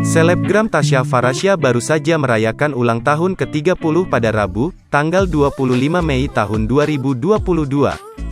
Selebgram Tasya Farasya baru saja merayakan ulang tahun ke-30 pada Rabu, tanggal 25 Mei tahun 2022.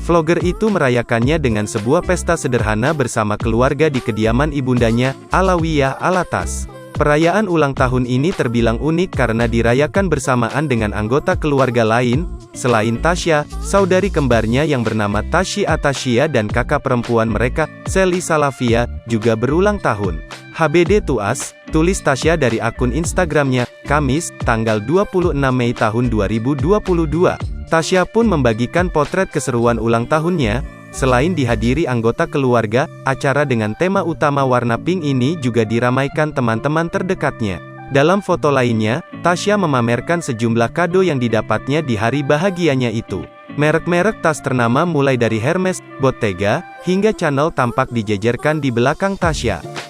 Vlogger itu merayakannya dengan sebuah pesta sederhana bersama keluarga di kediaman ibundanya, Alawiyah Alatas. Perayaan ulang tahun ini terbilang unik karena dirayakan bersamaan dengan anggota keluarga lain, selain Tasya, saudari kembarnya yang bernama Tasyi Atasya dan kakak perempuan mereka, Sally Salafia, juga berulang tahun. HBD Tuas, tulis Tasya dari akun Instagramnya, Kamis, tanggal 26 Mei tahun 2022. Tasya pun membagikan potret keseruan ulang tahunnya. Selain dihadiri anggota keluarga, acara dengan tema utama warna pink ini juga diramaikan teman-teman terdekatnya. Dalam foto lainnya, Tasya memamerkan sejumlah kado yang didapatnya di hari bahagianya itu. Merek-merek tas ternama mulai dari Hermes, Bottega, hingga Chanel tampak dijejerkan di belakang Tasya.